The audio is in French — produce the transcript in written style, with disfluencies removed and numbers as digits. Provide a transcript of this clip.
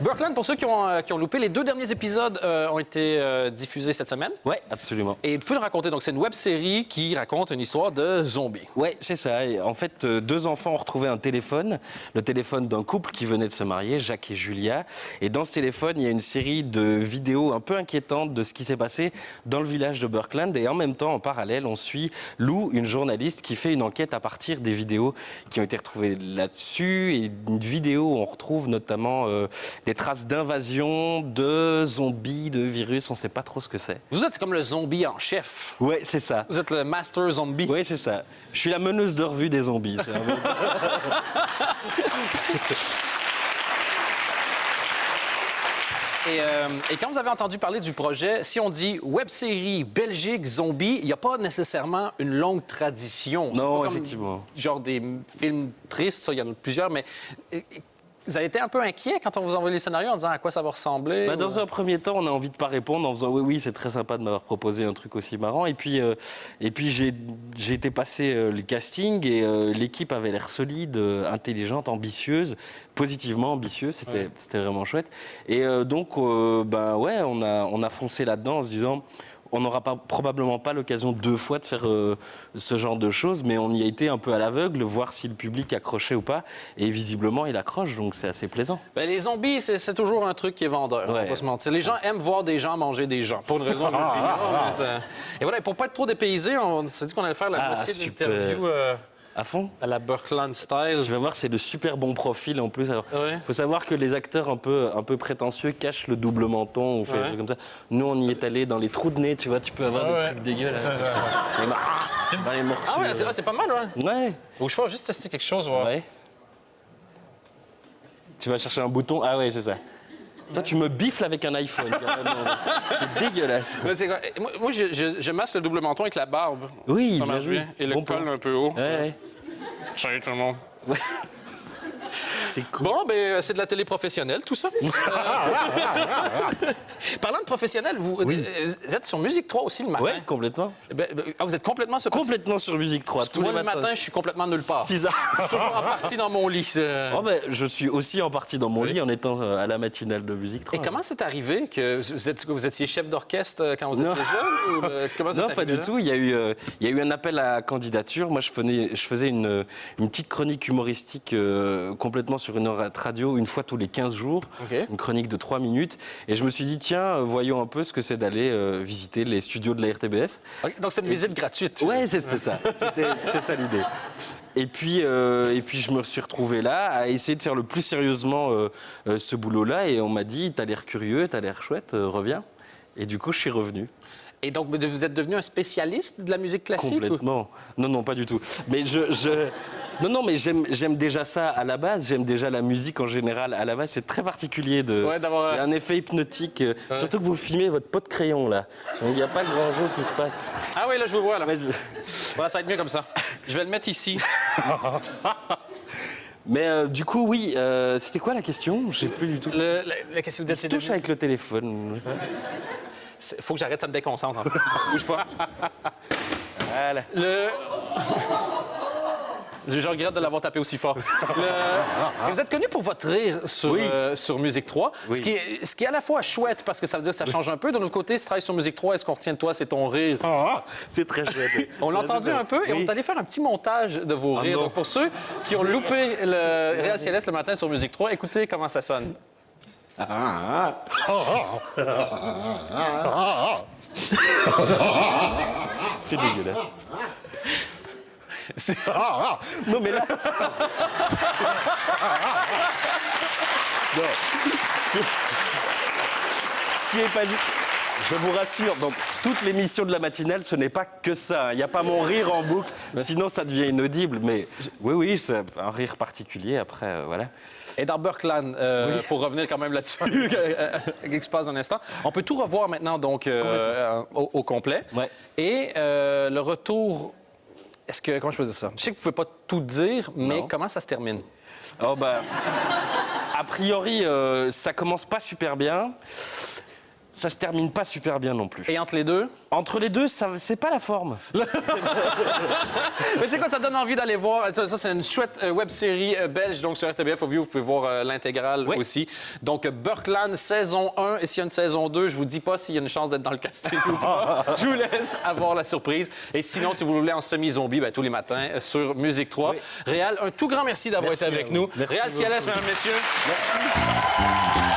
Birdland, pour ceux qui ont loupé, les 2 derniers épisodes ont été diffusés cette semaine. Oui, absolument. Et tu peux le raconter. Donc, c'est une web-série qui raconte une histoire de zombies. Oui, c'est ça. Et en fait, 2 enfants ont retrouvé un téléphone, le téléphone d'un couple qui venait de se marier, Jacques et Julia. Et dans ce téléphone, il y a une série de vidéos un peu inquiétantes de ce qui s'est passé dans le village de Birdland. Et en même temps, en parallèle, on suit Lou, une journaliste qui fait une enquête à partir des vidéos qui ont été retrouvées là-dessus. Et une vidéo où on retrouve notamment des traces d'invasion, de zombies, de virus. On ne sait pas trop ce que c'est. Vous êtes comme le zombie en chef. Oui, c'est ça. Vous êtes le master zombie. Oui, c'est ça. Je suis la meneuse de revue des zombies. C'est un peu ça. Et quand vous avez entendu parler du projet, si on dit web-série Belgique zombie, il n'y a pas nécessairement une longue tradition. C'est Non, pas comme, effectivement. genre des films tristes, ça, il y en a plusieurs, mais vous avez été un peu inquiet quand on vous envoie les scénarios en disant à quoi ça va ressembler? Bah, dans un premier temps, on a envie de pas répondre en faisant oui, c'est très sympa de m'avoir proposé un truc aussi marrant. Et puis j'ai été passer le casting et l'équipe avait l'air solide, intelligente, ambitieuse, positivement ambitieuse. C'était vraiment chouette. Et donc, ouais, on a foncé là-dedans en se disant. On n'aura probablement pas l'occasion 2 fois de faire ce genre de choses, mais on y a été un peu à l'aveugle, voir si le public accrochait ou pas. Et visiblement, il accroche, donc c'est assez plaisant. Ben, les zombies, c'est toujours un truc qui est vendeur, on va pas se mentir. Les gens aiment voir des gens manger des gens, pour une raison ou une autre. Et voilà, pour pas être trop dépaysé, on s'est dit qu'on allait faire la moitié de l'interview à fond. À la Birdland style. Tu vas voir, c'est de super bon profil en plus. Alors, faut savoir que les acteurs un peu prétentieux cachent le double menton ou fait des trucs comme ça. Nous, on y est allé dans les trous de nez, tu vois, tu peux avoir des trucs dégueulasses. Les morsures. Ah ouais, c'est vrai, c'est pas mal, ouais. Ouais. Ou je peux juste tester quelque chose, ouais. Tu vas chercher un bouton. Ah ouais, c'est ça. Toi, tu me biffles avec un iPhone. C'est dégueulasse. Moi, je masse le double menton avec la barbe. Oui, bien joué. Et le col un peu haut. Ouais. Salut tout le monde. Ouais. C'est cool. Bon, ben, c'est de la télé professionnelle, tout ça. Parlant de professionnel, vous êtes sur Musique 3 aussi le matin. Oui, complètement. Vous êtes complètement sur... Complètement sur Musique 3. Tous les matins, je suis complètement nulle part. 6 heures. Je suis toujours en partie dans mon lit. Je suis aussi en partie dans mon lit en étant à la matinale de Musique 3. Et comment c'est arrivé que vous étiez chef d'orchestre quand vous étiez jeune? Comment non, pas du tout. Il y a eu un appel à candidature. Moi, je faisais une petite chronique humoristique complètement sur une radio une fois tous les 15 jours, une chronique de 3 minutes. Et je me suis dit, tiens, voyons un peu ce que c'est d'aller visiter les studios de la RTBF. Donc c'est une visite gratuite. Ouais, c'était ça. C'était ça l'idée. Et puis je me suis retrouvé là à essayer de faire le plus sérieusement ce boulot-là. Et on m'a dit, t'as l'air curieux, t'as l'air chouette, reviens. Et du coup, je suis revenu. Et donc, vous êtes devenu un spécialiste de la musique classique? Complètement. Non, pas du tout. Mais Non, mais j'aime déjà ça à la base. J'aime déjà la musique en général. À la base, c'est très particulier. Il y a un effet hypnotique. Surtout que vous filmez votre pot de crayon, là. Donc, il n'y a pas grand-chose qui se passe. Ah oui, là, je vous vois, là. Ça va être mieux comme ça. Je vais le mettre ici. Mais du coup, oui, c'était quoi la question? Je sais plus du tout. La question vous êtes touche avec le téléphone. Faut que j'arrête, ça me déconcentre. Bouge pas. Voilà. Je regrette de l'avoir tapé aussi fort. Vous êtes connu pour votre rire sur Musique 3, ce qui est à la fois chouette parce que ça veut dire que ça change un peu. De l'autre côté, si tu travailles sur Musique 3, est-ce qu'on retient de toi, c'est ton rire? C'est très chouette. On l'a entendu un peu et on est allé faire un petit montage de vos rires. Donc pour ceux qui ont loupé le Réal Céleste le matin sur Musique 3, écoutez comment ça sonne. C'est dégueulasse. Non, mais là... Non. Ce qui est pas dit... Je vous rassure, donc toute l'émission de la matinale, ce n'est pas que ça. Il n'y a pas mon rire en boucle, sinon ça devient inaudible. Mais oui, c'est un rire particulier, après, voilà. Et dans Birdland, pour revenir quand même là-dessus, qui se passe un instant, on peut tout revoir maintenant donc au complet. Ouais. Et le retour... Comment je peux dire ça? Je sais que vous ne pouvez pas tout dire, mais comment ça se termine? A priori, ça commence pas super bien. ça se termine pas super bien non plus. Et entre les deux? Entre les deux, c'est pas la forme. Mais tu sais quoi, ça donne envie d'aller voir. Ça c'est une chouette web-série belge, donc sur RTBF, vous pouvez voir l'intégrale aussi. Donc, Burkland, saison 1. Et s'il y a une saison 2, je vous dis pas s'il y a une chance d'être dans le casting ou pas. Je vous laisse avoir la surprise. Et sinon, si vous voulez en semi-zombie, tous les matins sur Musique 3. Réal, un tout grand merci d'avoir été avec nous. Merci Réal Cialès, mesdames, messieurs. Merci.